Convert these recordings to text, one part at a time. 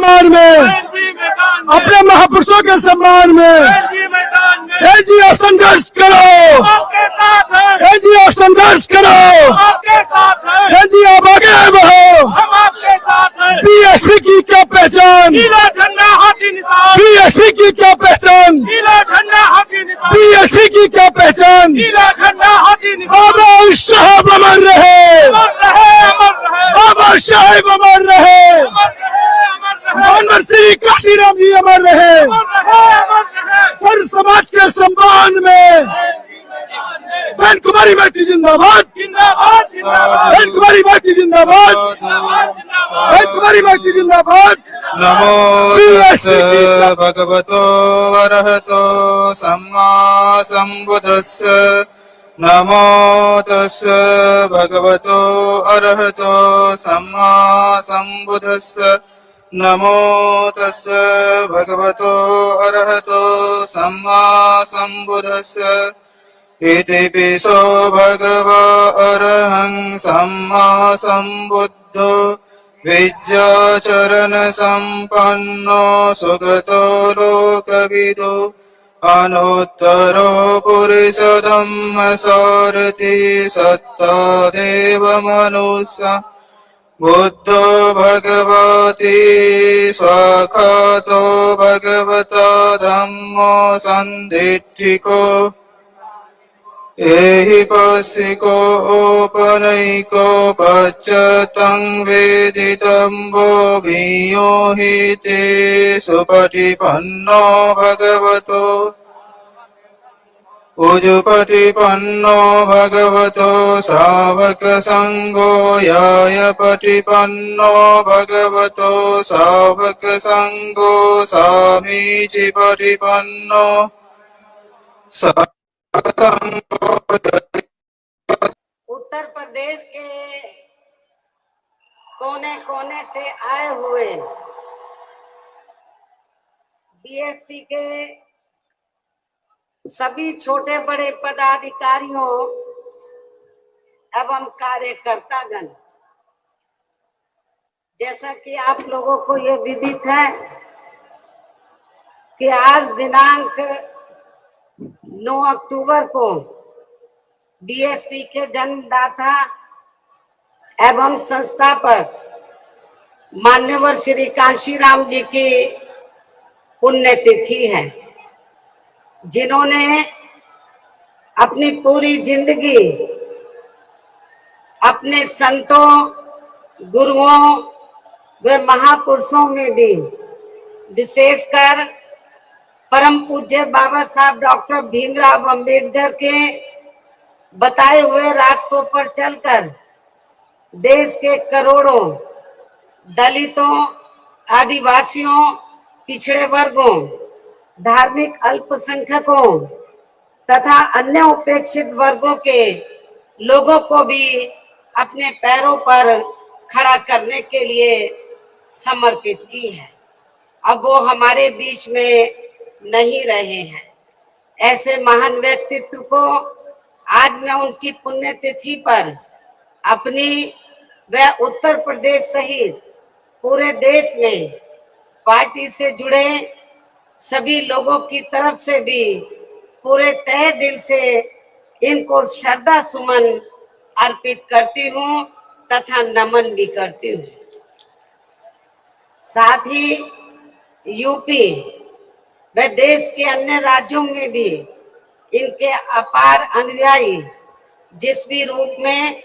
सम्मान में, अपने महापुरुषों के सम्मान में जी और संघर्ष करो, जी और संघर्ष करो, जी आप आगे बढ़ो। बीएसपी की क्या पहचान, बीएसपी की क्या पहचान, बीएसपी की क्या पहचान। बाबा साहब अमर रहे, बाबा साहब अमर रहे, अमर श्री काशीराम जी अमर रहे। सर समाज के सम्मान में बहन कुमारी माइती जिंदाबाद, बहन कुमारी माइती जिंदाबाद, बहन कुमारी माइती जिंदाबाद। नमो तस्स भगवतो अरहतो सम्मा सम्बुद्धस्स। नमो तस्स भगवतो अरहतो सम्मा सम्बुद्धस्स। नमो तस्स भगवतो अरहतो सम्मा सम्बुद्धस्स। इति पिसो भगवा अरहं सम्मा सम्बुद्धो विद्याचरण संपन्नो सुगतो लोकविदो अनुत्तरो पुरुष धम्म सारथि सत्ता देव मनुष्य। बुद्धो भगवती स्वाखातो भगवता धम्मो सन्दिट्ठिको। एहि पस्सिको ओपनैको पच्यतं वेदितं वो भियो हि ते सुपटिपन्नो भगवतो। उजुपटिपन्नो भगवतो सावक संघो याय पटिपन्नो भगवतो सावक संघो सामीचि पटिपन्नो उत्तर प्रदेश के कोने कोने से आए हुए बीएसपी के सभी छोटे बड़े पदाधिकारियों एवं कार्यकर्तागण, जैसा कि आप लोगों को ये विदित है कि आज दिनांक 9 अक्टूबर को बीएसपी के जन्मदाता एवं संस्थापक मान्यवर श्री काशीराम जी की पुण्यतिथि है, जिन्होंने अपनी पूरी जिंदगी अपने संतों, गुरुओं व महापुरुषों में भी विशेषकर परम पूज्य बाबा साहब डॉक्टर भीमराव अंबेडकर के बताए हुए रास्तों पर चलकर देश के करोड़ों दलितों, आदिवासियों, पिछड़े वर्गों, धार्मिक अल्पसंख्यकों तथा अन्य उपेक्षित वर्गों के लोगों को भी अपने पैरों पर खड़ा करने के लिए समर्पित की है। अब वो हमारे बीच में नहीं रहे हैं। ऐसे महान व्यक्तित्व को आज मैं उनकी पुण्यतिथि पर अपनी व उत्तर प्रदेश सहित पूरे देश में पार्टी से जुड़े सभी लोगों की तरफ से भी पूरे तहे दिल से इनको श्रद्धा सुमन अर्पित करती हूँ तथा नमन भी करती हूँ। साथ ही यूपी व देश के अन्य राज्यों में भी इनके अपार अनुयायी जिस भी रूप में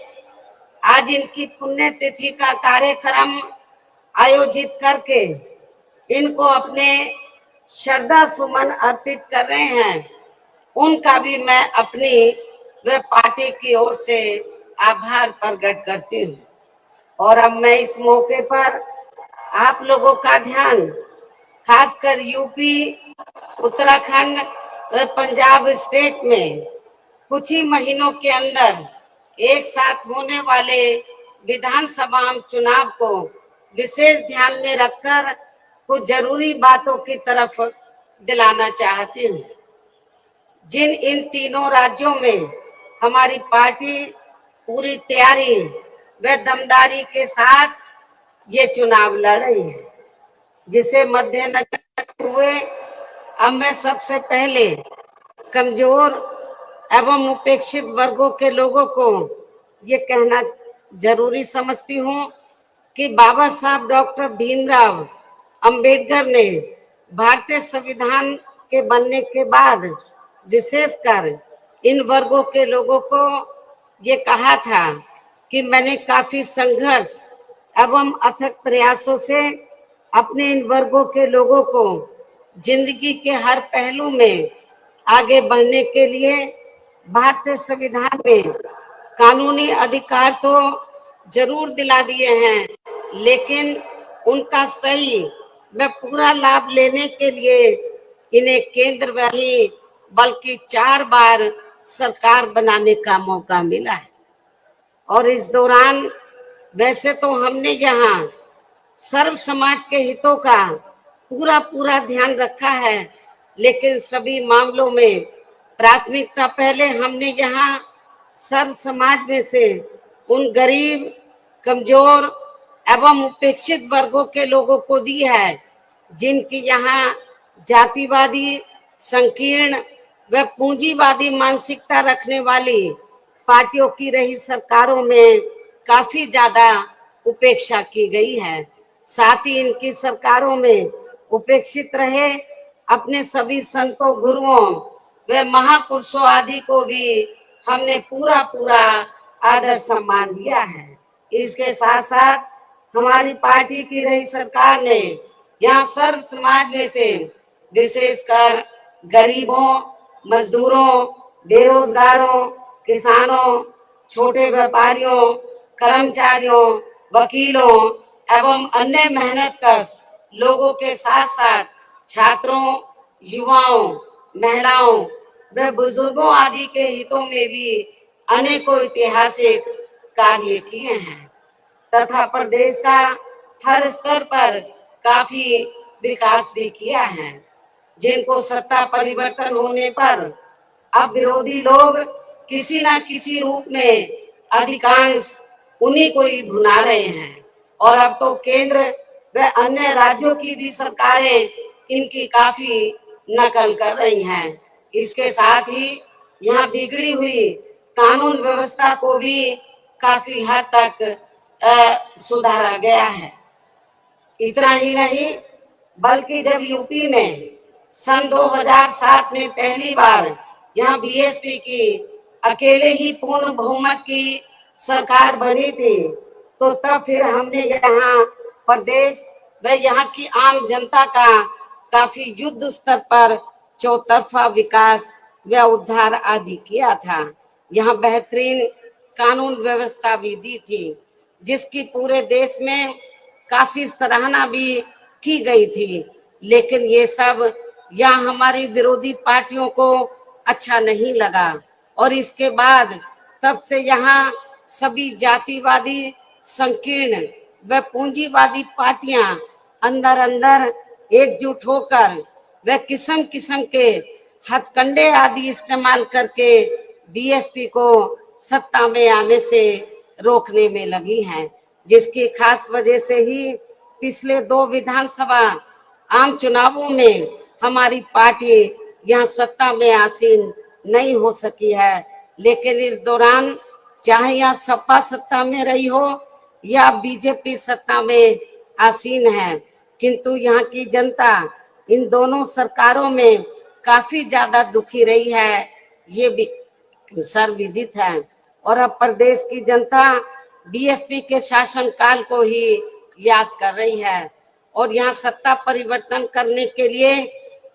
आज इनकी पुण्यतिथि का कार्यक्रम आयोजित करके इनको अपने श्रद्धा सुमन अर्पित कर रहे हैं, उनका भी मैं अपनी व पार्टी की ओर से आभार प्रकट करती हूँ। और अब मैं इस मौके पर आप लोगों का ध्यान खासकर यूपी, उत्तराखंड व पंजाब स्टेट में कुछ ही महीनों के अंदर एक साथ होने वाले विधानसभा चुनाव को विशेष ध्यान में रखकर कुछ जरूरी बातों की तरफ दिलाना चाहती हूँ। जिन इन तीनों राज्यों में हमारी पार्टी पूरी तैयारी व दमदारी के साथ ये चुनाव लड़ रही है, जिसे मद्देनजर रखते हुए अब मैं सबसे पहले कमजोर एवं उपेक्षित वर्गों के लोगों को ये कहना जरूरी समझती हूँ कि बाबा साहब डॉक्टर भीमराव अंबेडकर ने भारतीय संविधान के बनने के बाद विशेषकर इन वर्गों के लोगों को ये कहा था कि मैंने काफी संघर्ष एवं अथक प्रयासों से अपने इन वर्गों के लोगों को जिंदगी के हर पहलू में आगे बढ़ने के लिए भारतीय संविधान में कानूनी अधिकार तो जरूर दिला दिए हैं, लेकिन उनका सही व पूरा लाभ लेने के लिए इन्हें केंद्र में ही बल्कि 4 बार सरकार बनाने का मौका मिला है। और इस दौरान वैसे तो हमने यहाँ सर्व समाज के हितों का पूरा ध्यान रखा है, लेकिन सभी मामलों में प्राथमिकता पहले हमने यहाँ सर्व समाज में से उन गरीब, कमजोर एवं उपेक्षित वर्गों के लोगों को दी है, जिनकी यहाँ जातिवादी, संकीर्ण व पूंजीवादी मानसिकता रखने वाली पार्टियों की रही सरकारों में काफी ज्यादा उपेक्षा की गई है। साथ ही इनकी सरकारों में उपेक्षित रहे अपने सभी संतों, गुरुओं व महापुरुषों आदि को भी हमने पूरा आदर सम्मान दिया है। इसके साथ साथ हमारी पार्टी की रही सरकार ने यहाँ सर्व समाज में से विशेषकर गरीबों, मजदूरों, बेरोजगारों, किसानों, छोटे व्यापारियों, कर्मचारियों, वकीलों एवं अन्य मेहनतकश लोगों के साथ साथ छात्रों, युवाओं, महिलाओं व बुजुर्गों आदि के हितों में भी अनेकों ऐतिहासिक कार्य किए हैं तथा प्रदेश का हर स्तर पर काफी विकास भी किया है, जिनको सत्ता परिवर्तन होने पर अब विरोधी लोग किसी न किसी रूप में अधिकांश उन्हीं को ही भुना रहे हैं। और अब तो केंद्र व अन्य राज्यों की भी सरकारें इनकी काफी नकल कर रही हैं। इसके साथ ही यहाँ बिगड़ी हुई कानून व्यवस्था को भी काफी हद तक सुधारा गया है। इतना ही नहीं, बल्कि जब यूपी में सन 2007 में पहली बार यहाँ बीएसपी की अकेले ही पूर्ण बहुमत की सरकार बनी थी, तो तब फिर हमने यहाँ प्रदेश व यहाँ की आम जनता का काफी युद्ध स्तर पर चौतरफा विकास व उद्धार आदि किया था। यहाँ बेहतरीन कानून व्यवस्था भी दी थी, जिसकी पूरे देश में काफी सराहना भी की गई थी। लेकिन ये सब यहाँ हमारी विरोधी पार्टियों को अच्छा नहीं लगा और इसके बाद तब से यहाँ सभी जातिवादी, संकीर्ण व पूंजीवादी पार्टियां अंदर एकजुट होकर व किस्म किस्म के हथकंडे आदि इस्तेमाल करके बीएसपी को सत्ता में आने से रोकने में लगी हैं, जिसकी खास वजह से ही पिछले 2 विधानसभा आम चुनावों में हमारी पार्टी यहाँ सत्ता में आसीन नहीं हो सकी है। लेकिन इस दौरान चाहे यहाँ सपा सत्ता में रही हो या बीजेपी सत्ता में आसीन है, किंतु यहाँ की जनता इन दोनों सरकारों में काफी ज्यादा दुखी रही है, ये भी सर्वविदित है। और अब प्रदेश की जनता बीएसपी के शासनकाल को ही याद कर रही है और यहाँ सत्ता परिवर्तन करने के लिए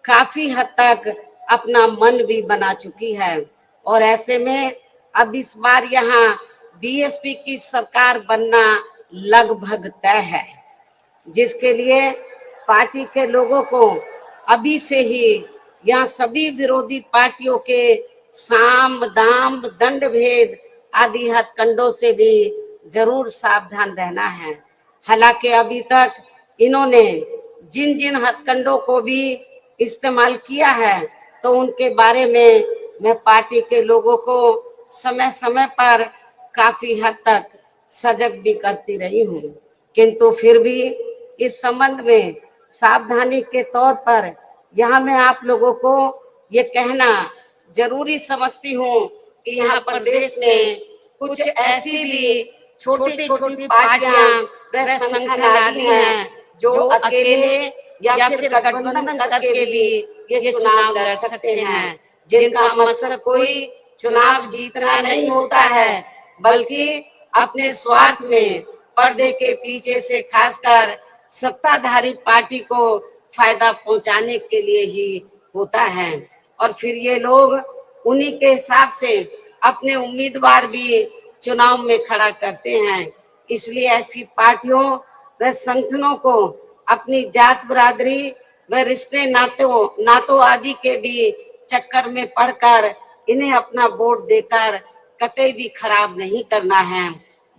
काफी हद तक अपना मन भी बना चुकी है। और ऐसे में अब इस बार यहाँ बीएसपी की सरकार बनना लगभग तय है, जिसके लिए पार्टी के लोगों को अभी से ही यहाँ सभी विरोधी पार्टियों के साम दाम दंड भेद आदि हथकंडों से भी जरूर सावधान रहना है। हालांकि अभी तक इन्होंने जिन जिन हथकंडों को भी इस्तेमाल किया है, तो उनके बारे में मैं पार्टी के लोगों को समय समय पर काफी हद तक सजग भी करती रही हूँ, किंतु फिर भी इस संबंध में सावधानी के तौर पर यहाँ मैं आप लोगों को ये कहना जरूरी समझती हूँ कि यहाँ प्रदेश में कुछ ऐसी भी छोटी छोटी पार्टियां व संगठन आदि हैं जो अकेले या फिर गठबंधन करके भी ये चुनाव लड़ सकते हैं, जिनका मकसद कोई चुनाव जीतना नहीं होता है, बल्कि अपने स्वार्थ में पर्दे के पीछे से खासकर सत्ताधारी पार्टी को फायदा पहुंचाने के लिए ही होता है। और फिर ये लोग उन्हीं के हिसाब से अपने उम्मीदवार भी चुनाव में खड़ा करते हैं। इसलिए ऐसी पार्टियों व संगठनों को अपनी जात बरादरी व रिश्ते नातों आदि के भी चक्कर में पड़कर इन्हें अपना वोट देकर कतई भी खराब नहीं करना है,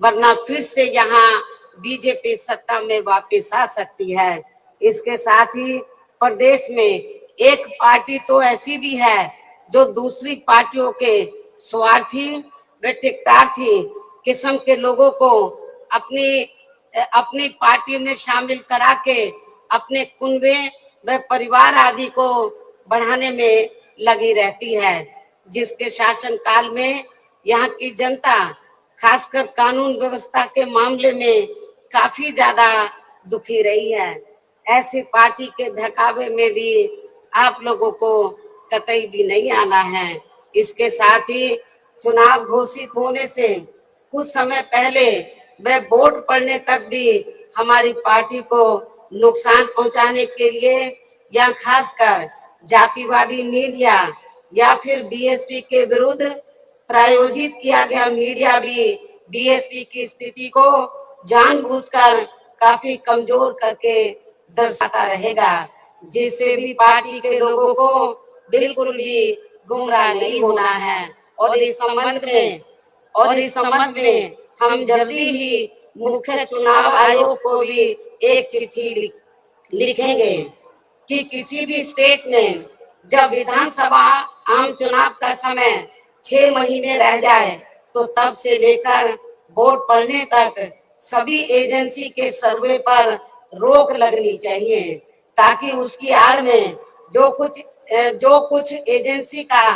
वरना फिर से यहाँ बीजेपी सत्ता में वापस आ सकती है। इसके साथ ही प्रदेश में एक पार्टी तो ऐसी भी है जो दूसरी पार्टियों के स्वार्थी व टिकटार्थी किस्म के लोगों को अपनी पार्टी में शामिल करा के अपने कुनबे व परिवार आदि को बढ़ाने में लगी रहती है, जिसके शासन काल में यहाँ की जनता खासकर कानून व्यवस्था के मामले में काफी ज्यादा दुखी रही है। ऐसी पार्टी के बहकावे में भी आप लोगों को कतई भी नहीं आना है। इसके साथ ही चुनाव घोषित होने से कुछ समय पहले वह वोट पड़ने तक भी हमारी पार्टी को नुकसान पहुंचाने के लिए या खासकर जातिवादी मीडिया या फिर बीएसपी के विरुद्ध प्रायोजित किया गया मीडिया भी बीएसपी की स्थिति को जानबूझकर काफी कमजोर करके दर्शाता रहेगा, जिससे भी पार्टी के लोगों को बिल्कुल भी गुमराह नहीं होना है। और इस संबंध में हम जल्दी ही मुख्य चुनाव आयोग को भी एक चिट्ठी लिखेंगे कि किसी भी स्टेट में जब विधानसभा आम चुनाव का समय 6 महीने रह जाए तो तब से लेकर वोट पड़ने तक सभी एजेंसी के सर्वे पर रोक लगनी चाहिए, ताकि उसकी आड़ में जो कुछ एजेंसी का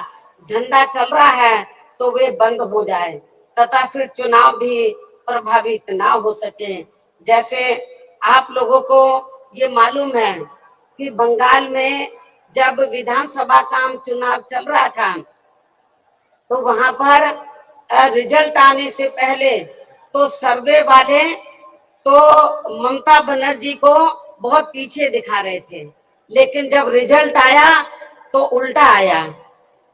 धंधा चल रहा है तो वे बंद हो जाए तथा फिर चुनाव भी प्रभावित ना हो सके। जैसे आप लोगों को ये मालूम है कि बंगाल में जब विधानसभा का चुनाव चल रहा था तो वहां पर रिजल्ट आने से पहले तो सर्वे वाले तो ममता बनर्जी को बहुत पीछे दिखा रहे थे, लेकिन जब रिजल्ट आया तो उल्टा आया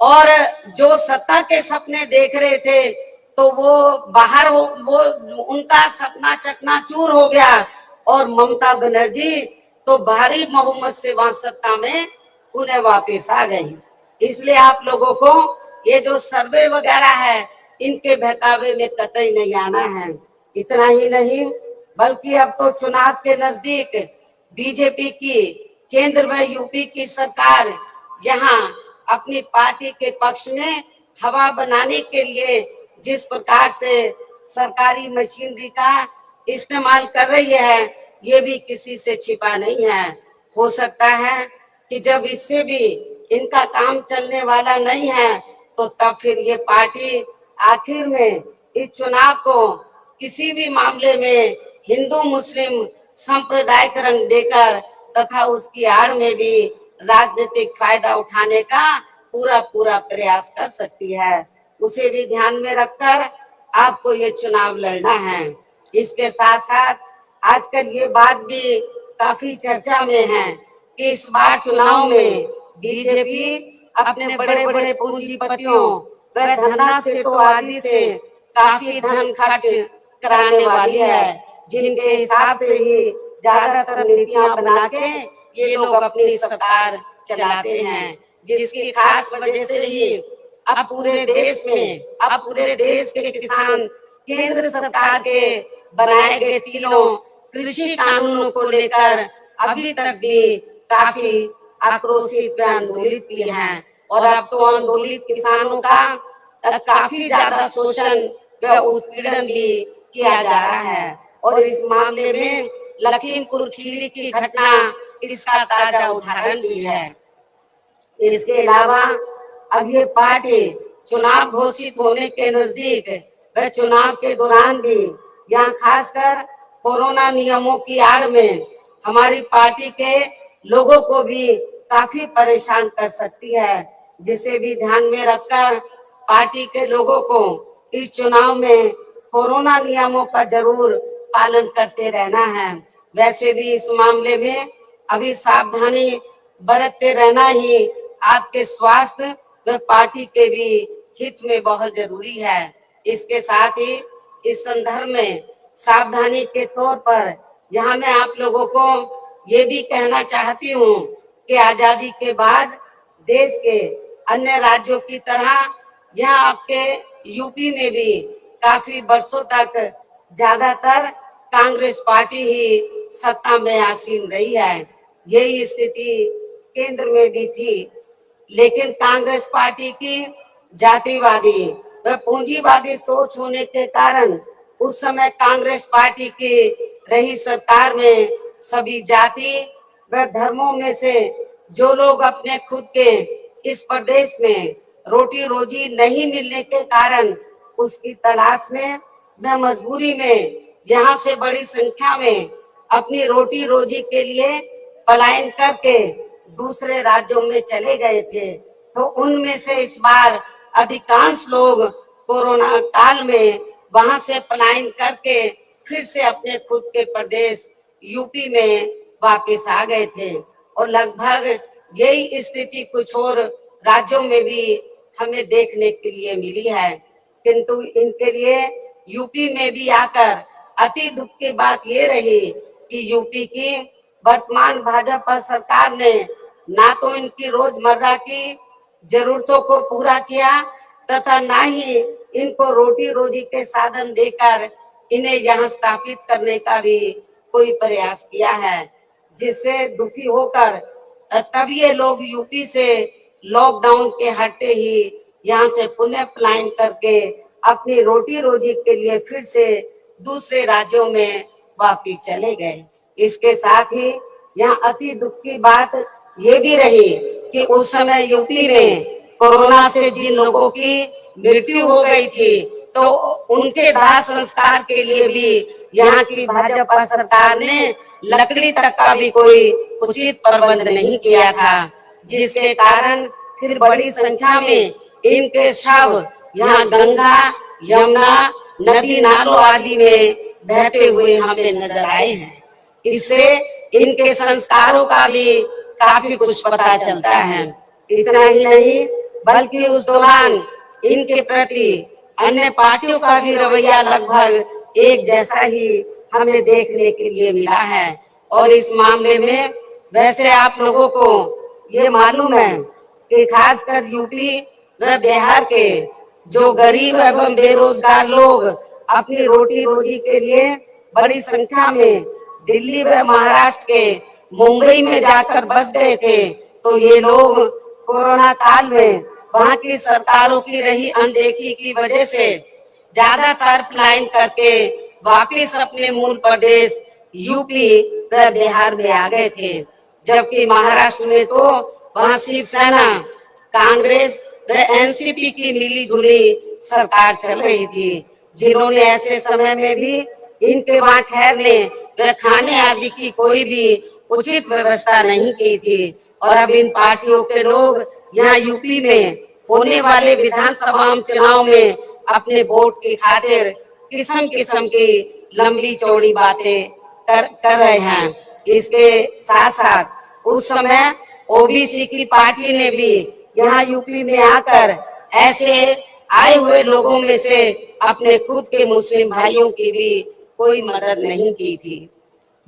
और जो सत्ता के सपने देख रहे थे तो वो उनका सपना चकनाचूर हो गया और ममता बनर्जी तो भारी बहुमत से वहां सत्ता में उन्हें वापस आ गई। इसलिए आप लोगों को ये जो सर्वे वगैरह है इनके बहकावे में कतई नहीं आना है। इतना ही नहीं बल्कि अब तो चुनाव के नजदीक बीजेपी की केंद्र व यूपी की सरकार यहाँ अपनी पार्टी के पक्ष में हवा बनाने के लिए जिस प्रकार से सरकारी मशीनरी का इस्तेमाल कर रही है ये भी किसी से छिपा नहीं है। हो सकता है कि जब इससे भी इनका काम चलने वाला नहीं है तो तब फिर ये पार्टी आखिर में इस चुनाव को किसी भी मामले में हिंदू मुस्लिम सांप्रदायिक रंग देकर तथा उसकी आड़ में भी राजनीतिक फायदा उठाने का पूरा प्रयास कर सकती है। उसे भी ध्यान में रखकर आपको ये चुनाव लड़ना है। इसके साथ साथ आजकल ये बात भी काफी चर्चा में है कि इस बार चुनाव में बीजेपी अपने बड़े बड़े पूंजीपतियों व धनराज सेठों आदि से काफी धन खर्च कराने वाली है, जिनके हिसाब से ही ज्यादातर नीतियां बना के ये लोग अपनी सरकार चलाते हैं, जिसकी खास वजह से ही अब पूरे देश के किसान केंद्र सरकार के बनाए गए तीनों कृषि कानूनों को लेकर अभी तक भी काफी आक्रोशित व आंदोलित भी हैं और अब तो आंदोलित किसानों का काफी ज्यादा शोषण व उत्पीड़न भी किया जा रहा है। और इस मामले में लखीमपुर खीरी की घटना इसका ताजा उदाहरण भी है। इसके अलावा अब ये पार्टी चुनाव घोषित होने के नजदीक व चुनाव के दौरान भी यहाँ खासकर कोरोना नियमों की आड़ में हमारी पार्टी के लोगों को भी काफी परेशान कर सकती है, जिसे भी ध्यान में रखकर पार्टी के लोगों को इस चुनाव में कोरोना नियमों का जरूर पालन करते रहना है। वैसे भी इस मामले में अभी सावधानी बरतते रहना ही आपके स्वास्थ्य व पार्टी के भी हित में बहुत जरूरी है। इसके साथ ही इस संदर्भ में सावधानी के तौर पर यहाँ मैं आप लोगों को ये भी कहना चाहती हूँ कि आजादी के बाद देश के अन्य राज्यों की तरह यहाँ आपके यूपी में भी काफी वर्षों तक ज्यादातर कांग्रेस पार्टी ही सत्ता में आसीन रही है। यही स्थिति केंद्र में भी थी, लेकिन कांग्रेस पार्टी की जातिवादी व पूंजीवादी सोच होने के कारण उस समय कांग्रेस पार्टी की रही सरकार में सभी जाति व धर्मों में से जो लोग अपने खुद के इस प्रदेश में रोटी रोजी नहीं मिलने के कारण उसकी तलाश में व मजबूरी में यहाँ से बड़ी संख्या में अपनी रोटी रोजी के लिए पलायन करके दूसरे राज्यों में चले गए थे। तो उनमें से इस बार अधिकांश लोग कोरोना काल में वहां से पलायन करके फिर से अपने खुद के प्रदेश यूपी में वापस आ गए थे और लगभग यही स्थिति कुछ और राज्यों में भी हमें देखने के लिए मिली है। किंतु इनके लिए यूपी में भी आकर अति दुख की बात ये रही कि यूपी की वर्तमान भाजपा सरकार ने ना तो इनकी रोजमर्रा की जरूरतों को पूरा किया तथा ना ही इनको रोटी रोजी के साधन देकर इन्हें यहाँ स्थापित करने का भी कोई प्रयास किया है, जिससे दुखी होकर तब ये लोग यूपी से लॉकडाउन के हटते ही यहाँ से पुनः पलायन करके अपनी रोटी रोजी के लिए फिर से दूसरे राज्यों में वापिस चले गए। इसके साथ ही यहाँ अति दुख की बात ये भी रही कि उस समय यूपी में कोरोना से जिन लोगों की मृत्यु हो गई थी तो उनके दाह संस्कार के लिए भी यहाँ की भाजपा सरकार ने लकड़ी तक का भी कोई उचित प्रबंध नहीं किया था, जिसके कारण फिर बड़ी संख्या में इनके शव यहाँ गंगा यमुना नदी नालों आदि में बहते हुए हमें नजर आए हैं। इससे इनके संस्कारों का भी काफी कुछ पता चलता है। इतना ही नहीं बल्कि उस दौरान इनके प्रति अन्य पार्टियों का भी रवैया लगभग एक जैसा ही हमें देखने के लिए मिला है। और इस मामले में वैसे आप लोगों को ये मालूम है कि खासकर यूपी व बिहार के जो गरीब एवं बेरोजगार लोग अपनी रोटी रोजी के लिए बड़ी संख्या में दिल्ली व महाराष्ट्र के मुंबई में जाकर बस गए थे, तो ये लोग कोरोना काल में वहाँ की सरकारों की रही अनदेखी की वजह से ज्यादातर पलायन करके वापिस अपने मूल प्रदेश यूपी व बिहार में आ गए थे। जबकि महाराष्ट्र में तो वहाँ शिवसेना कांग्रेस व एनसीपी की मिली जुली सरकार चल रही थी, जिन्होंने ऐसे समय में भी इनके वहाँ ठहरने व खाने आदि की कोई भी उचित व्यवस्था नहीं की थी। और अब इन पार्टियों के लोग यहाँ यूपी में होने वाले विधानसभा चुनाव में अपने वोट की खातिर किस्म किस्म की लंबी चौड़ी बातें कर रहे हैं। इसके साथ साथ उस समय ओबीसी की पार्टी ने भी यहाँ यूपी में आकर ऐसे आए हुए लोगों में से अपने खुद के मुस्लिम भाइयों की भी कोई मदद नहीं की थी,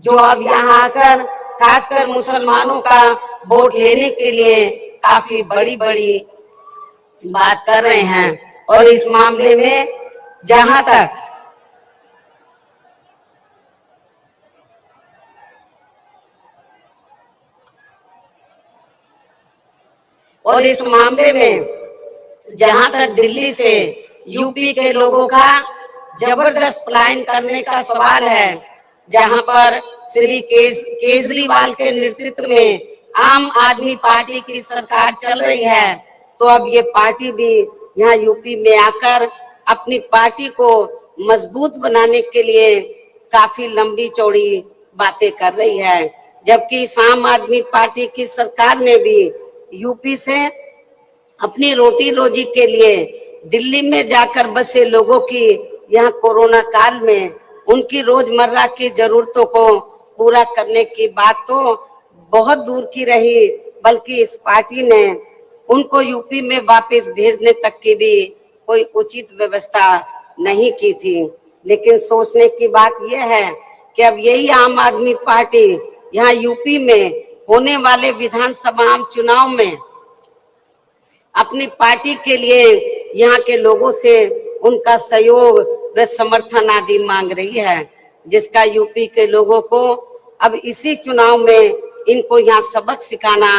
जो अब यहाँ आकर खासकर मुसलमानों का वोट लेने के लिए काफी बड़ी बड़ी बात कर रहे हैं। और इस मामले में जहां तक दिल्ली से यूपी के लोगों का जबरदस्त पलायन करने का सवाल है, जहां पर श्री केजरीवाल के नेतृत्व में आम आदमी पार्टी की सरकार चल रही है, तो अब ये पार्टी भी यहाँ यूपी में आकर अपनी पार्टी को मजबूत बनाने के लिए काफी लंबी चौड़ी बातें कर रही है। जबकि इस आम आदमी पार्टी की सरकार ने भी यूपी से अपनी रोटी रोजी के लिए दिल्ली में जाकर बसे लोगों की यहाँ कोरोना काल में उनकी रोजमर्रा की जरूरतों को पूरा करने की बात तो बहुत दूर की रही, बल्कि इस पार्टी ने उनको यूपी में वापस भेजने तक की भी कोई उचित व्यवस्था नहीं की थी। लेकिन सोचने की बात यह है कि अब यही आम आदमी पार्टी यहाँ यूपी में होने वाले विधानसभा चुनाव में अपनी पार्टी के लिए यहाँ के लोगों से उनका सहयोग व समर्थन आदि मांग रही है, जिसका यूपी के लोगों को अब इसी चुनाव में इनको यहाँ सबक सिखाना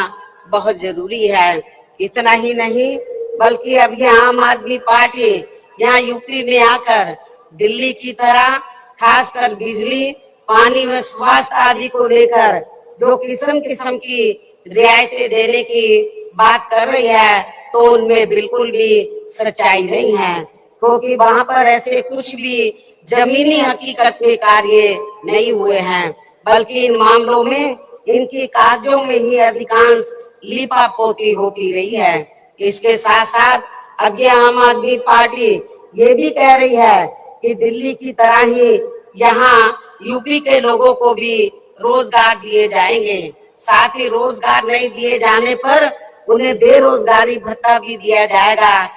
बहुत जरूरी है। इतना ही नहीं, बल्कि अब ये आम आदमी पार्टी यहाँ यूपी में आकर दिल्ली की तरह खासकर बिजली, पानी व स्वास्थ्य आदि को लेकर जो किस्म किस्म की रियायतें देने की बात कर रही है, तो उनमें बिल्कुल भी सच्चाई नहीं है, क्योंकि वहां पर ऐसे कुछ भी जमीनी हकीकत में कार्य नहीं हुए हैं, बल्कि इन मामलों में इनकी कार्यों में ही अधिकांश लीपापोती होती रही है। इसके साथ साथ अब ये आम आदमी पार्टी ये भी कह रही है कि दिल्ली की तरह ही यहाँ यूपी के लोगों को भी रोजगार दिए जाएंगे। साथ ही रोजगार नहीं दिए जाने पर उन्हें बेरोजगारी भत्ता भी दिया जाएगा,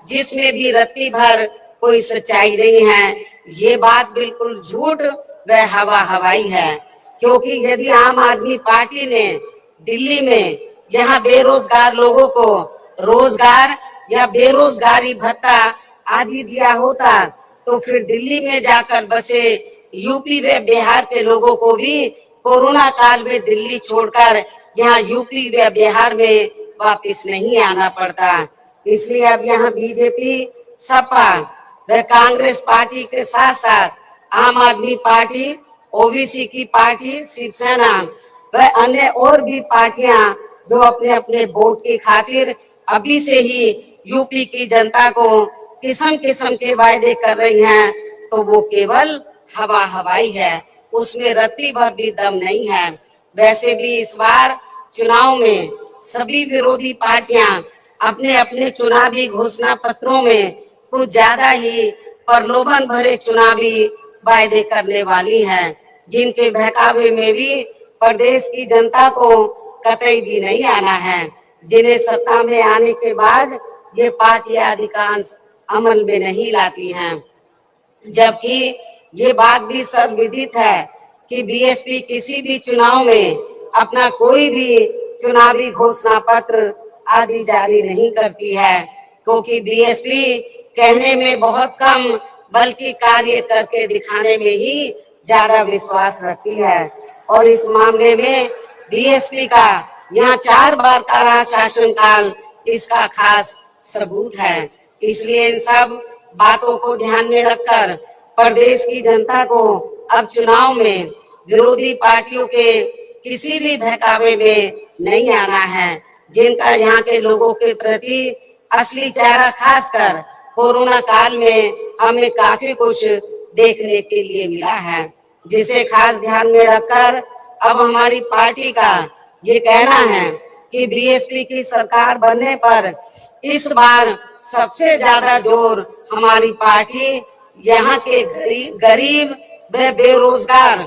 जिसमें भी रत्ती भर कोई सच्चाई नहीं है। ये बात बिल्कुल झूठ व हवा हवाई है, क्योंकि यदि आम आदमी पार्टी ने दिल्ली में यहाँ बेरोजगार लोगों को रोजगार या बेरोजगारी भत्ता आदि दिया होता, तो फिर दिल्ली में जाकर बसे यूपी व बिहार के लोगों को भी कोरोना काल में दिल्ली छोड़कर यहाँ यूपी व बिहार में वापस नहीं आना पड़ता। इसलिए अब यहाँ बीजेपी, सपा व कांग्रेस पार्टी के साथ साथ आम आदमी पार्टी, ओबीसी की पार्टी, शिवसेना व अन्य और भी पार्टियां जो अपने अपने वोट की खातिर अभी से ही यूपी की जनता को किस्म किस्म के वायदे कर रही हैं, तो वो केवल हवा हवाई है, उसमें रत्ती भर भी दम नहीं है। वैसे भी इस बार चुनाव में सभी विरोधी पार्टियां अपने अपने चुनावी घोषणा पत्रों में कुछ ज्यादा ही प्रलोभन भरे चुनावी वायदे करने वाली हैं, जिनके बहकावे में भी प्रदेश की जनता को कतई भी नहीं आना है, जिन्हें सत्ता में आने के बाद ये पार्टियां अधिकांश अमल में नहीं लाती हैं। जबकि ये बात भी सर्वविदित है कि बीएसपी किसी भी चुनाव में अपना कोई भी चुनावी घोषणा पत्र आदि जारी नहीं करती है, क्योंकि बीएसपी कहने में बहुत कम बल्कि कार्य करके दिखाने में ही ज्यादा विश्वास रखती है। और इस मामले में बीएसपी का यहाँ 4 बार का राज शासनकाल इसका खास सबूत है। इसलिए इन सब बातों को ध्यान में रखकर प्रदेश की जनता को अब चुनाव में विरोधी पार्टियों के किसी भी बहकावे में नहीं आना है, जिनका यहाँ के लोगों के प्रति असली चेहरा खासकर कोरोना काल में हमें काफी कुछ देखने के लिए मिला है, जिसे खास ध्यान में रखकर अब हमारी पार्टी का ये कहना है कि बीएसपी की सरकार बनने पर इस बार सबसे ज्यादा जोर हमारी पार्टी यहाँ के गरीब व बेरोजगार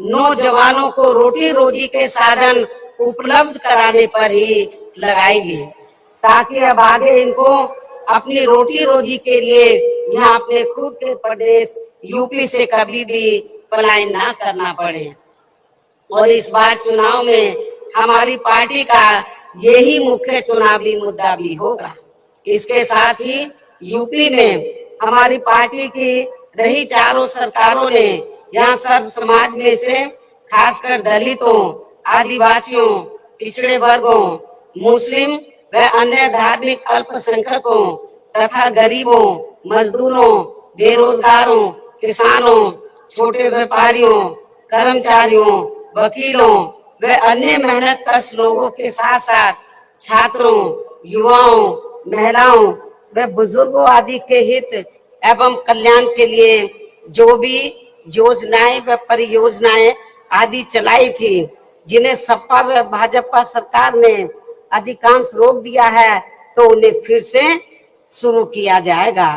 नौजवानों को रोटी रोजी के साधन उपलब्ध कराने पर ही लगाएगी, ताकि अब आगे इनको अपनी रोटी रोजी के लिए यहाँ अपने खुद के प्रदेश यूपी से कभी भी पलायन ना करना पड़े। और इस बार चुनाव में हमारी पार्टी का यही मुख्य चुनावी मुद्दा भी होगा। इसके साथ ही यूपी में हमारी पार्टी की रही चारों सरकारों ने यहाँ सब समाज में से खासकर दलितों, आदिवासियों, पिछड़े वर्गों, मुस्लिम व अन्य धार्मिक अल्पसंख्यकों तथा गरीबों, मजदूरों, बेरोजगारों, किसानों, छोटे व्यापारियों कर्मचारियों, वकीलों व अन्य मेहनत कश लोगों के साथ साथ छात्रों, युवाओं, महिलाओं व बुजुर्गों आदि के हित एवं कल्याण के लिए जो भी योजनाएं व परियोजनाएं आदि चलाई थी, जिन्हें सपा व भाजपा सरकार ने अधिकांश रोक दिया है, तो उन्हें फिर से शुरू किया जाएगा।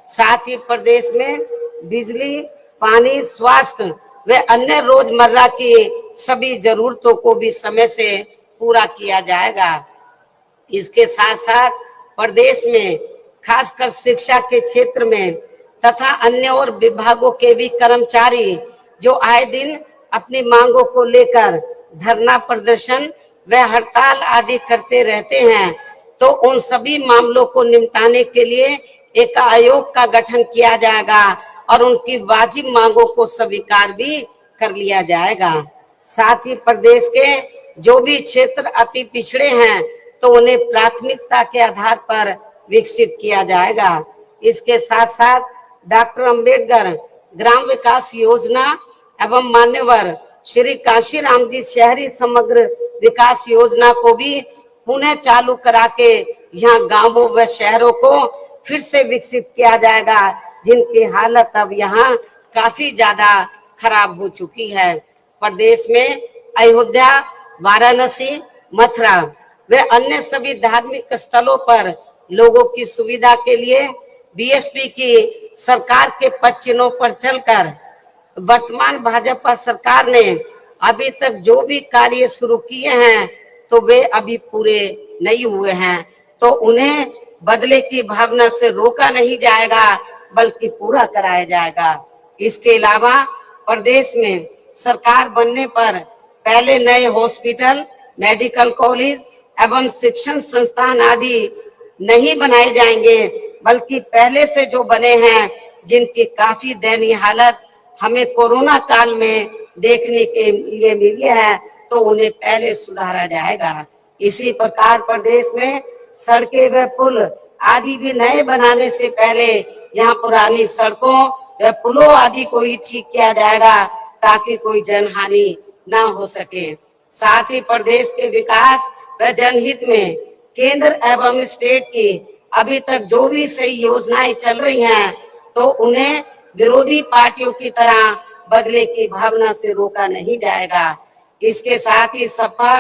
साथ ही प्रदेश में बिजली, पानी, स्वास्थ्य व अन्य रोजमर्रा की सभी जरूरतों को भी समय से पूरा किया जाएगा। इसके साथ साथ प्रदेश में खासकर शिक्षा के क्षेत्र में तथा अन्य और विभागों के भी कर्मचारी जो आए दिन अपनी मांगों को लेकर धरना प्रदर्शन व हड़ताल आदि करते रहते हैं, तो उन सभी मामलों को निपटाने के लिए एक आयोग का गठन किया जाएगा और उनकी वाजिब मांगों को स्वीकार भी कर लिया जाएगा। साथ ही प्रदेश के जो भी क्षेत्र अति पिछड़े हैं, तो उन्हें प्राथमिकता के आधार पर विकसित किया जाएगा। इसके साथ साथ डॉक्टर अंबेडकर ग्राम विकास योजना एवं मान्यवर श्री काशीराम जी शहरी समग्र विकास योजना को भी पुनः चालू करा के यहाँ गांवों व शहरों को फिर से विकसित किया जाएगा, जिनकी हालत अब यहाँ काफी ज्यादा खराब हो चुकी है। प्रदेश में अयोध्या, वाराणसी, मथुरा व अन्य सभी धार्मिक स्थलों पर लोगों की सुविधा के लिए बीएसपी की सरकार के पद चिन्हों पर चलकर वर्तमान भाजपा सरकार ने अभी तक जो भी कार्य शुरू किए हैं, तो वे अभी पूरे नहीं हुए हैं, तो उन्हें बदले की भावना से रोका नहीं जाएगा, बल्कि पूरा कराया जाएगा। इसके अलावा प्रदेश में सरकार बनने पर पहले नए हॉस्पिटल, मेडिकल कॉलेज एवं शिक्षण संस्थान आदि नहीं बनाए जाएंगे, बल्कि पहले से जो बने हैं, जिनकी काफी दयनीय हालत हमें कोरोना काल में देखने के लिए मिली है, तो उन्हें पहले सुधारा जाएगा। इसी प्रकार प्रदेश में सड़कें व पुल आदि भी नए बनाने से पहले यहाँ पुरानी सड़कों व पुलों आदि को ही ठीक किया जाएगा, ताकि कोई जनहानि न हो सके। साथ ही प्रदेश के विकास व जनहित में केंद्र एवं स्टेट की अभी तक जो भी सही योजनाएं चल रही हैं, तो उन्हें विरोधी पार्टियों की तरह बदले की भावना से रोका नहीं जाएगा। इसके साथ ही सपा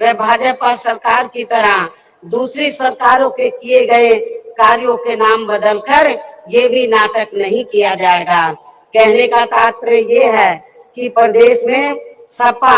व भाजपा सरकार की तरह दूसरी सरकारों के किए गए कार्यों के नाम बदलकर ये भी नाटक नहीं किया जाएगा। कहने का तात्पर्य ये है कि प्रदेश में सपा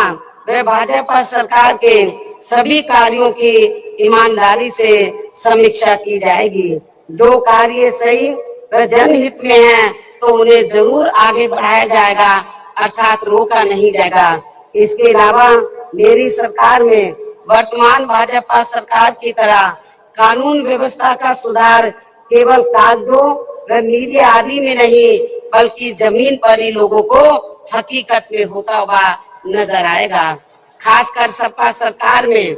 व भाजपा सरकार के सभी कार्यों की ईमानदारी से समीक्षा की जाएगी। जो कार्य सही व जनहित में है, तो उन्हें जरूर आगे बढ़ाया जाएगा, अर्थात रोका नहीं जाएगा। इसके अलावा मेरी सरकार में वर्तमान भाजपा सरकार की तरह कानून व्यवस्था का सुधार केवल कागजों व मीडिया आदि में नहीं, बल्कि जमीन पर ही लोगों को हकीकत में होता हुआ नजर आएगा। खासकर सपा सरकार में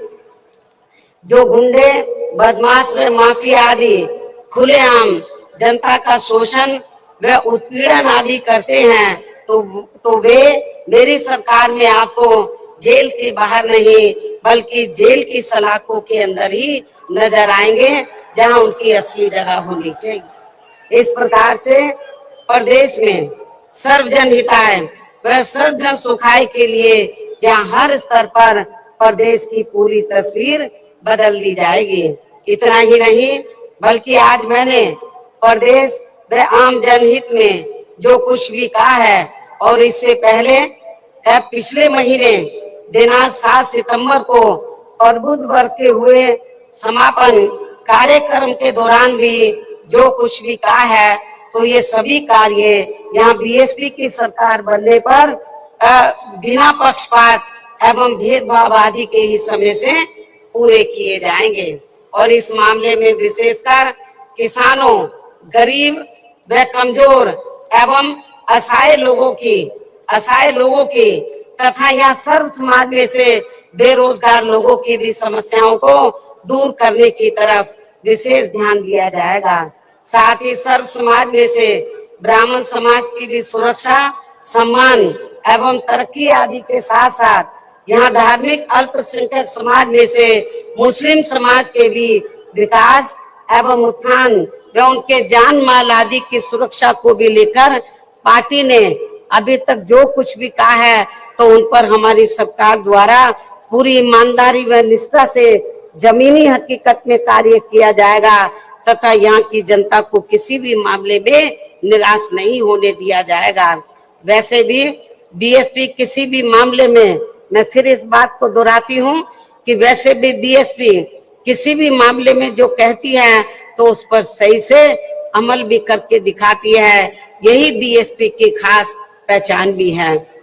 जो गुंडे, बदमाश व माफिया आदि खुलेआम जनता का शोषण व उत्पीड़न आदि करते हैं, तो वे मेरी सरकार में आपको जेल के बाहर नहीं, बल्कि जेल की सलाखों के अंदर ही नजर आएंगे, जहां उनकी असली जगह होनी चाहिए। इस प्रकार से प्रदेश में सर्वजन हिताय व सर्वजन सुखाय के लिए जहाँ हर स्तर पर प्रदेश की पूरी तस्वीर बदल दी जाएगी। इतना ही नहीं, बल्कि आज मैंने प्रदेश व आम जनहित में जो कुछ भी कहा है, और इससे पहले पिछले महीने दिनांक 7 सितंबर को और बुधवार के हुए समापन कार्यक्रम के दौरान भी जो कुछ भी कहा है, तो ये सभी कार्य यहाँ बीएसपी की सरकार बनने पर बिना पक्षपात एवं भेदभाव आदि के ही समय से पूरे किए जाएंगे। और इस मामले में विशेषकर किसानों, गरीब व कमजोर एवं असहाय लोगों की तथा यहाँ सर्व समाज में से बेरोजगार लोगों की भी समस्याओं को दूर करने की तरफ विशेष ध्यान दिया जाएगा। साथ ही सर्व समाज में से ब्राह्मण समाज की भी सुरक्षा, सम्मान एवं तरक्की आदि के साथ साथ यहाँ धार्मिक अल्पसंख्यक समाज में से मुस्लिम समाज के भी विकास एवं उत्थान व उनके जान माल आदि की सुरक्षा को भी लेकर पार्टी ने अभी तक जो कुछ भी कहा है तो उन पर हमारी सरकार द्वारा पूरी ईमानदारी व निष्ठा से जमीनी हकीकत में कार्य किया जाएगा तथा यहाँ की जनता को किसी भी मामले में निराश नहीं होने दिया जाएगा। वैसे भी बीएसपी किसी भी मामले में, मैं फिर इस बात को दोहराती हूँ कि वैसे भी बीएसपी किसी भी मामले में जो कहती है तो उस पर सही से अमल भी करके दिखाती है, यही बीएसपी की खास पहचान भी है।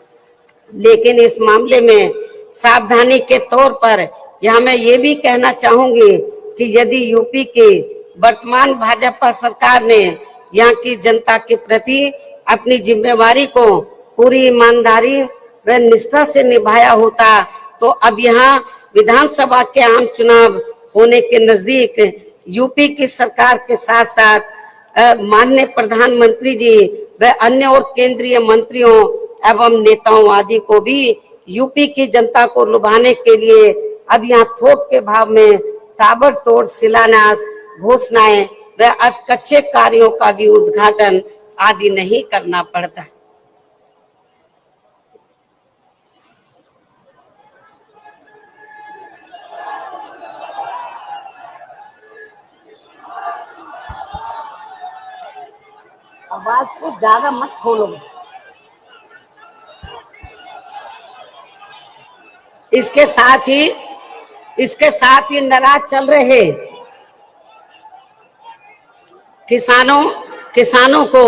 लेकिन इस मामले में सावधानी के तौर पर यहाँ मैं ये भी कहना चाहूंगी कि यदि यूपी की वर्तमान भाजपा सरकार ने यहाँ की जनता के प्रति अपनी जिम्मेवारी को पूरी ईमानदारी व निष्ठा से निभाया होता तो अब यहाँ विधानसभा के आम चुनाव होने के नजदीक यूपी की सरकार के साथ साथ माननीय प्रधानमंत्री जी व अन्य और केंद्रीय मंत्रियों एवं नेताओं आदि को भी यूपी की जनता को लुभाने के लिए अब यहाँ थोक के भाव में ताबड़तोड़ शिलान्यास, घोषणाएं व कच्चे कार्यों का भी उद्घाटन आदि नहीं करना पड़ता। आवाज को ज्यादा मत खोलो। इसके साथ ही नाराज चल रहे किसानों को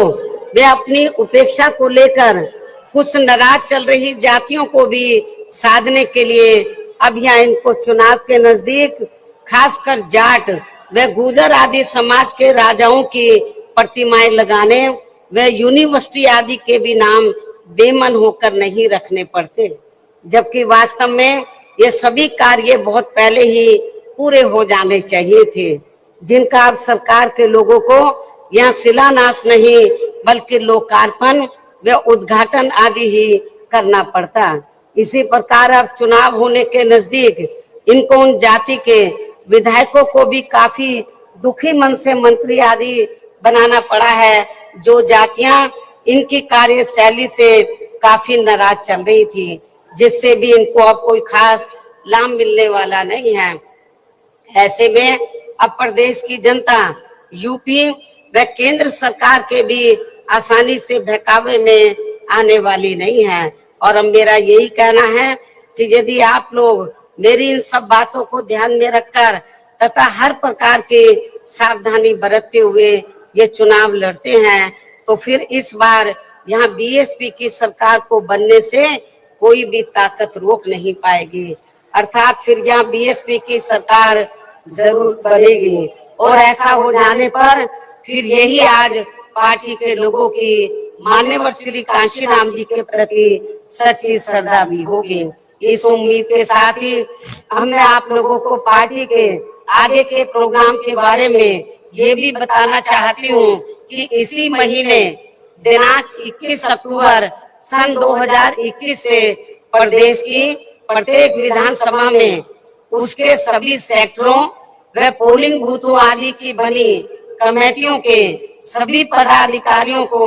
वे अपनी उपेक्षा को लेकर कुछ नाराज चल रही जातियों को भी साधने के लिए अब यहाँ इनको चुनाव के नजदीक खासकर जाट व गुर्जर आदि समाज के राजाओं की प्रतिमाएं लगाने व यूनिवर्सिटी आदि के भी नाम बेमन होकर नहीं रखने पड़ते, जबकि वास्तव में ये सभी कार्य बहुत पहले ही पूरे हो जाने चाहिए थे, जिनका अब सरकार के लोगों को यहाँ शिलान्यास नहीं बल्कि लोकार्पण व उद्घाटन आदि ही करना पड़ता। इसी प्रकार अब चुनाव होने के नजदीक इनको उन जाति के विधायकों को भी काफी दुखी मन से मंत्री आदि बनाना पड़ा है, जो जातियां इनकी कार्यशैली से काफी नाराज चल रही थी, जिससे भी इनको अब कोई खास लाभ मिलने वाला नहीं है। ऐसे में अब प्रदेश की जनता यूपी व केंद्र सरकार के भी आसानी से बहकावे में आने वाली नहीं है। और अब मेरा यही कहना है कि यदि आप लोग मेरी इन सब बातों को ध्यान में रखकर तथा हर प्रकार की सावधानी बरतते हुए ये चुनाव लड़ते हैं तो फिर इस बार यहाँ बीएसपी की सरकार को बनने से कोई भी ताकत रोक नहीं पाएगी, अर्थात फिर यहाँ बीएसपी की सरकार जरूर बनेगी। और ऐसा हो जाने पर फिर यही आज पार्टी के लोगों की मान्यवर श्री कांशीराम जी के प्रति सच्ची श्रद्धा भी होगी। इस उम्मीद के साथ ही मैं आप लोगों को पार्टी के आगे के प्रोग्राम के बारे में ये भी बताना चाहती हूँ कि इसी महीने दिनांक 21 अक्टूबर सन 2021 से प्रदेश की प्रत्येक विधानसभा में उसके सभी सेक्टरों व पोलिंग बूथों आदि की बनी कमेटियों के सभी पदाधिकारियों को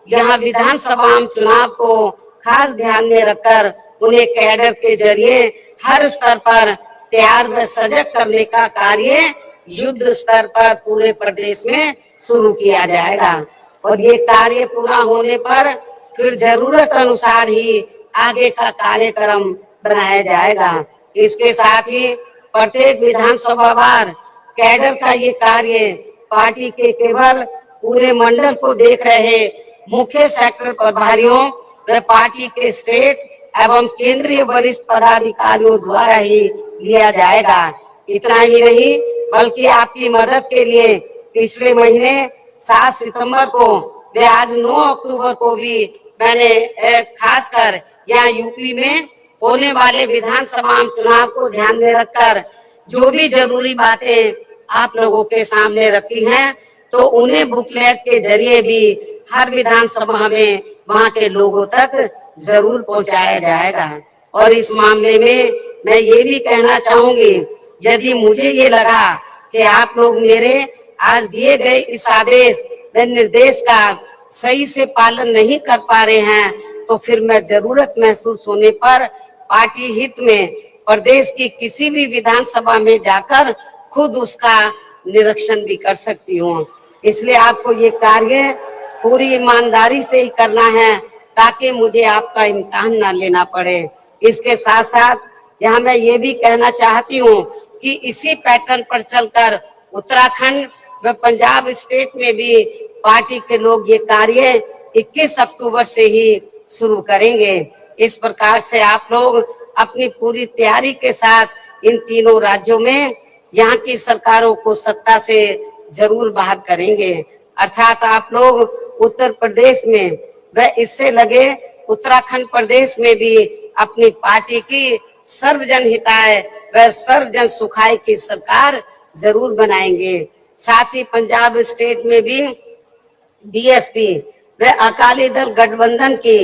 यहाँ विधानसभा चुनाव को खास ध्यान में रखकर उन्हें कैडर के जरिए हर स्तर पर तैयार व सजग करने का कार्य युद्ध स्तर पर पूरे प्रदेश में शुरू किया जाएगा। और ये कार्य पूरा होने पर फिर जरूरत अनुसार ही आगे का कार्यक्रम बनाया जाएगा। इसके साथ ही प्रत्येक विधानसभा वार कैडर का ये कार्य पार्टी के केवल पूरे मंडल को देख रहे मुख्य सेक्टर प्रभारियों व पार्टी के स्टेट एवं केंद्रीय वरिष्ठ पदाधिकारियों द्वारा ही लिया जाएगा। इतना ही नहीं बल्कि आपकी मदद के लिए पिछले महीने 7 सितंबर को व आज 9 अक्टूबर को भी मैंने खासकर यहाँ यूपी में होने वाले विधानसभा चुनाव को ध्यान में रखकर जो भी जरूरी बातें आप लोगों के सामने रखी हैं तो उन्हें बुकलेट के जरिए भी हर विधानसभा में वहाँ के लोगों तक जरूर पहुंचाया जाएगा। और इस मामले में मैं ये भी कहना चाहूंगी, यदि मुझे ये लगा कि आप लोग मेरे आज दिए गए इस आदेश व निर्देश का सही से पालन नहीं कर पा रहे हैं, तो फिर मैं जरूरत महसूस होने पर पार्टी हित में प्रदेश की किसी भी विधानसभा में जाकर खुद उसका निरीक्षण भी कर सकती हूँ। इसलिए आपको ये कार्य पूरी ईमानदारी से ही करना है, ताकि मुझे आपका इम्तिहान ना लेना पड़े। इसके साथ साथ यहाँ मैं ये भी कहना चाहती हूँ कि इसी पैटर्न पर चलकर उत्तराखंड व पंजाब स्टेट में भी पार्टी के लोग ये कार्य 21 अक्टूबर से ही शुरू करेंगे। इस प्रकार से आप लोग अपनी पूरी तैयारी के साथ इन तीनों राज्यों में यहाँ की सरकारों को सत्ता से जरूर बाहर करेंगे। अर्थात आप लोग उत्तर प्रदेश में व इससे लगे उत्तराखंड प्रदेश में भी अपनी पार्टी की सर्वजन हिताय व सर्वजन सुखाय की सरकार जरूर बनाएंगे। साथ ही पंजाब स्टेट में भी बीएसपी व अकाली दल गठबंधन की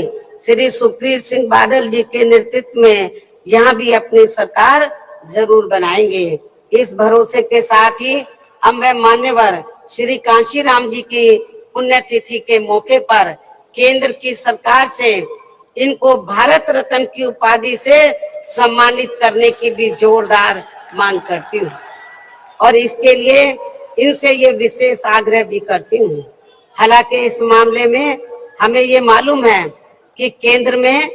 श्री सुखबीर सिंह बादल जी के नेतृत्व में यहाँ भी अपनी सरकार जरूर बनाएंगे। इस भरोसे के साथ ही अब मैं मान्यवर श्री कांशीराम जी की पुण्यतिथि के मौके पर केंद्र की सरकार से इनको भारत रत्न की उपाधि से सम्मानित करने की भी जोरदार मांग करती हूँ, और इसके लिए इनसे ये विशेष आग्रह भी करती हूँ। हालांकि इस मामले में हमें ये मालूम है कि केंद्र में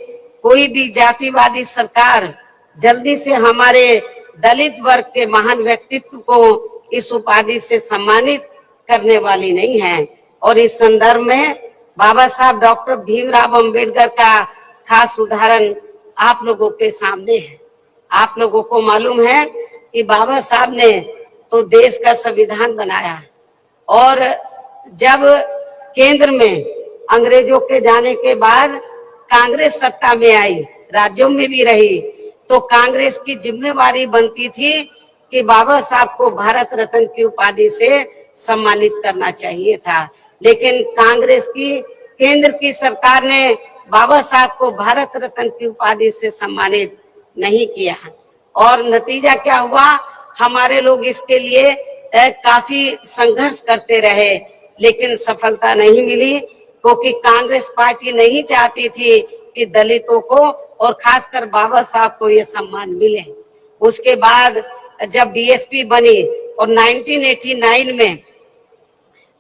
कोई भी जातिवादी सरकार जल्दी से हमारे दलित वर्ग के महान व्यक्तित्व को इस उपाधि से सम्मानित करने वाली नहीं है। और इस संदर्भ में बाबा साहब डॉक्टर भीमराव अंबेडकर का खास उदाहरण आप लोगों के सामने है। आप लोगों को मालूम है कि बाबा साहब ने तो देश का संविधान बनाया, और जब केंद्र में अंग्रेजों के जाने के बाद कांग्रेस सत्ता में आई, राज्यों में भी रही, तो कांग्रेस की जिम्मेवारी बनती थी कि बाबा साहब को भारत रत्न की उपाधि से सम्मानित करना चाहिए था। लेकिन कांग्रेस की केंद्र की सरकार ने बाबा साहब को भारत रत्न की उपाधि से सम्मानित नहीं किया, और नतीजा क्या हुआ, हमारे लोग इसके लिए काफी संघर्ष करते रहे, लेकिन सफलता नहीं मिली, क्योंकि कांग्रेस पार्टी नहीं चाहती थी कि दलितों को और खासकर बाबा साहब को ये सम्मान मिले। उसके बाद जब बीएसपी बनी और 1989 में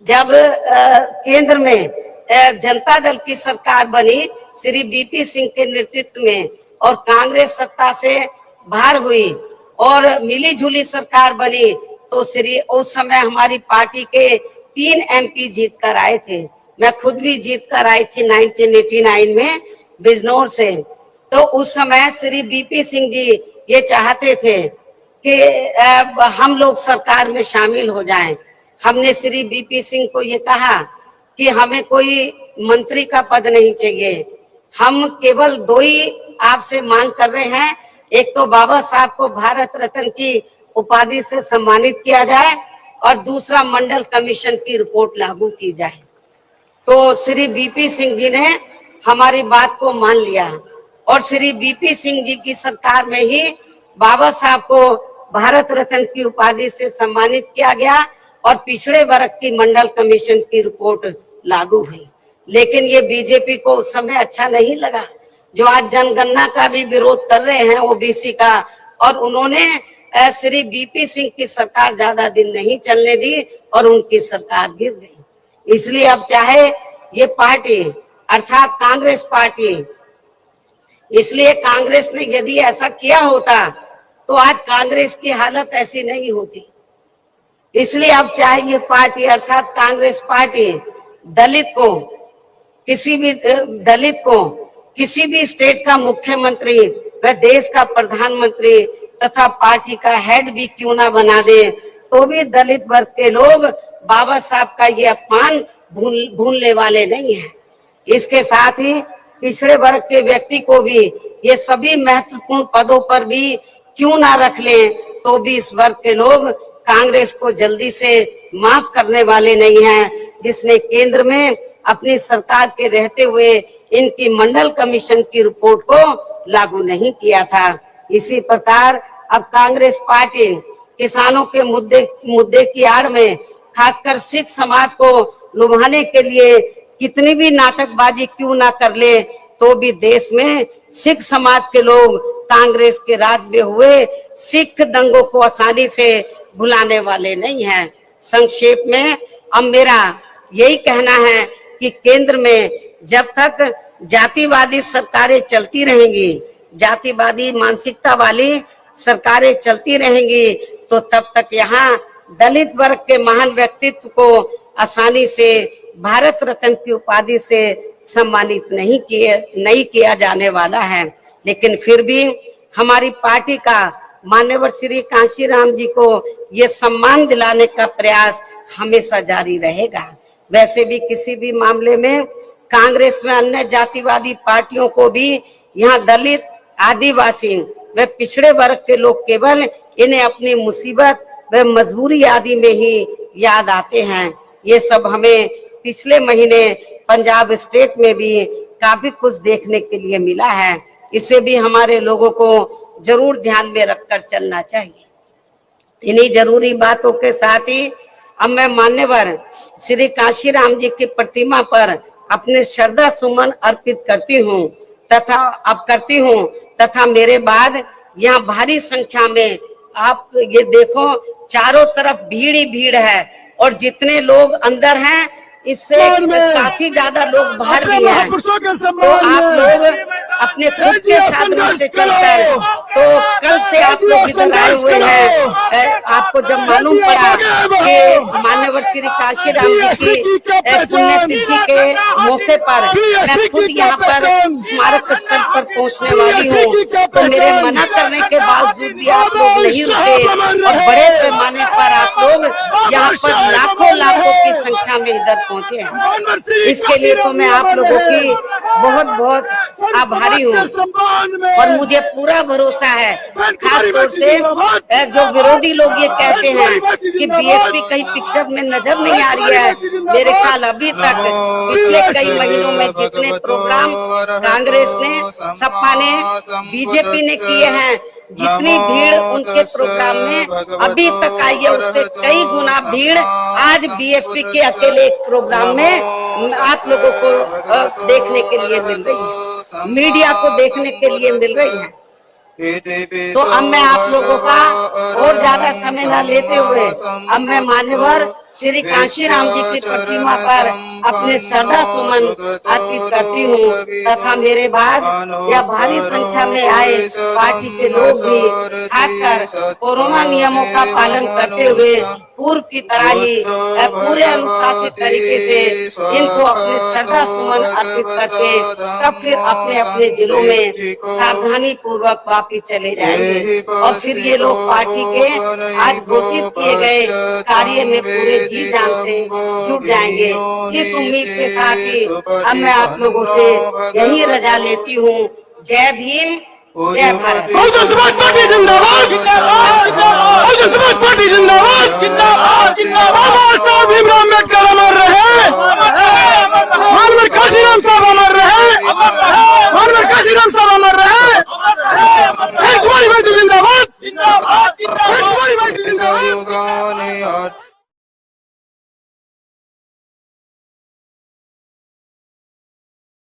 जब केंद्र में जनता दल की सरकार बनी श्री बीपी सिंह के नेतृत्व में, और कांग्रेस सत्ता से बाहर हुई और मिली जुली सरकार बनी, तो श्री उस समय हमारी पार्टी के 3 एमपी जीत कर आए थे। मैं खुद भी जीत कर आई थी 1989 में बिजनौर से। तो उस समय श्री बीपी सिंह जी ये चाहते थे कि हम लोग सरकार में शामिल हो जाएं। हमने श्री बीपी सिंह को ये कहा कि हमें कोई मंत्री का पद नहीं चाहिए, हम केवल 2 ही आपसे मांग कर रहे हैं, एक तो बाबा साहब को भारत रत्न की उपाधि से सम्मानित किया जाए, और दूसरा मंडल कमीशन की रिपोर्ट लागू की जाए। तो श्री बीपी सिंह जी ने हमारी बात को मान लिया, और श्री बीपी सिंह जी की सरकार में ही बाबा साहब को भारत रत्न की उपाधि से सम्मानित किया गया, और पिछड़े वर्ग की मंडल कमीशन की रिपोर्ट लागू हुई। लेकिन ये बीजेपी को उस समय अच्छा नहीं लगा, जो आज जनगणना का भी विरोध कर रहे हैं ओबीसी का, और उन्होंने श्री बीपी सिंह की सरकार ज्यादा दिन नहीं चलने दी और उनकी सरकार गिर गई। इसलिए अब चाहे ये पार्टी अर्थात कांग्रेस पार्टी, इसलिए कांग्रेस ने यदि ऐसा किया होता तो आज कांग्रेस की हालत ऐसी नहीं होती। इसलिए अब चाहे ये पार्टी अर्थात कांग्रेस पार्टी दलित को किसी भी स्टेट का मुख्यमंत्री व देश का प्रधानमंत्री तथा पार्टी का हेड भी क्यों ना बना दे, तो भी दलित वर्ग के लोग बाबा साहब का ये अपमान भूलने वाले नहीं हैं। इसके साथ ही पिछड़े वर्ग के व्यक्ति को भी ये सभी महत्वपूर्ण पदों पर भी क्यों ना रख लें, तो भी इस वर्ग के लोग कांग्रेस को जल्दी से माफ करने वाले नहीं हैं, जिसने केंद्र में अपनी सरकार के रहते हुए इनकी मंडल कमीशन की रिपोर्ट को लागू नहीं किया था। इसी प्रकार अब कांग्रेस पार्टी किसानों के मुद्दे की आड़ में खासकर सिख समाज को लुभाने के लिए कितनी भी नाटकबाजी क्यों ना कर ले, तो भी देश में सिख समाज के लोग कांग्रेस के राज में हुए सिख दंगों को आसानी से भुलाने वाले नहीं हैं। संक्षेप में अब मेरा यही कहना है कि केंद्र में जब तक जातिवादी सरकारें चलती रहेंगी, जातिवादी मानसिकता वाली सरकारें चलती रहेंगी, तो तब तक यहाँ दलित वर्ग के महान व्यक्तित्व को आसानी से भारत रत्न की उपाधि से सम्मानित नहीं किया जाने वाला है। लेकिन फिर भी हमारी पार्टी का मान्यवर श्री कांशीराम जी को ये सम्मान दिलाने का प्रयास हमेशा जारी रहेगा। वैसे भी किसी भी मामले में कांग्रेस में अन्य जातिवादी पार्टियों को भी यहाँ दलित, आदिवासी व पिछड़े वर्ग के लोग केवल इन्हें अपनी मुसीबत व मजबूरी आदि में ही याद आते हैं। ये सब हमें पिछले महीने पंजाब स्टेट में भी काफी कुछ देखने के लिए मिला है। इसे भी हमारे लोगों को जरूर ध्यान में रखकर चलना चाहिए। इन्हीं जरूरी बातों के साथ ही अब मैं मान्यवर श्री कांशीराम जी की प्रतिमा पर अपने श्रद्धा सुमन अर्पित करती हूँ तथा मेरे बाद यहाँ भारी संख्या में आप ये देखो चारों तरफ भीड़ ही भीड़ है और जितने लोग अंदर हैं इससे काफी ज्यादा लोग बाहर भी हैं। तो आप लोग अपने खुद के साधनों से चलकर, तो कल से आप लोग इधर आए हुए हैं। आपको जब मालूम पड़ा कि मान्यवर श्री कांशीराम जी की पुण्यतिथि के मौके पर मैं खुद यहाँ पर स्मारक स्थल पर पहुँचने वाली हूँ, तो मेरे मना करने के बावजूद भी आप लोग नहीं रुके और बड़े पैमाने पर आप लोग यहाँ पर लाखों की संख्या में इधर पहुँचे हैं। इसके लिए तो मैं आप लोगों की बहुत बहुत आभारी हूँ और मुझे पूरा भरोसा है, खास तौर से जो विरोधी लोग ये कहते हैं कि बीएसपी कहीं पिक्चर में नजर नहीं आ रही है। मेरे ख्याल अभी तक पिछले कई महीनों में जितने प्रोग्राम कांग्रेस ने, सपा ने, बीजेपी ने किए हैं, जितनी भीड़ उनके प्रोग्राम में अभी तक आई है उससे कई गुना भीड़ आज बीएसपी के अकेले एक प्रोग्राम में आप लोगों को देखने के लिए मिल रही है, मीडिया को देखने के लिए मिल रही है। तो अब मैं आप लोगों का और ज्यादा समय न लेते हुए अब मैं मान्यवर श्री कांशीराम जी की प्रतिमा पर अपने श्रद्धा सुमन अर्पित करती हूँ तथा मेरे बाद यह भारी संख्या में आए पार्टी के लोग भी खासकर कोरोना नियमों का पालन करते हुए पूर्व की तरह ही पूरे अनुशासित तरीके से इनको अपने श्रद्धा सुमन अर्पित करके तब फिर अपने अपने जिलों में सावधानी पूर्वक वापिस चले जाएंगे और फिर ये लोग पार्टी के आज घोषित किए गए कार्य में पूरे जी जान से जुट जाएंगे। इस उम्मीद के साथ ही अब मैं आप लोगों से यही रजा लेती हूँ। जय भीम, जय भारत। बहुजन समाज पार्टी जिंदाबाद, बहुजन समाज पार्टी जिंदाबाद, बाबा साहब भीमराव अम्बेडकर अमर रहे, मानवर काशीराम साहब अमर रहे, मानवर काशीराम साहब अमर रहे। तुम्हारी पार्टी जिंदाबाद, तुम्हारी पार्टी जिंदाबाद।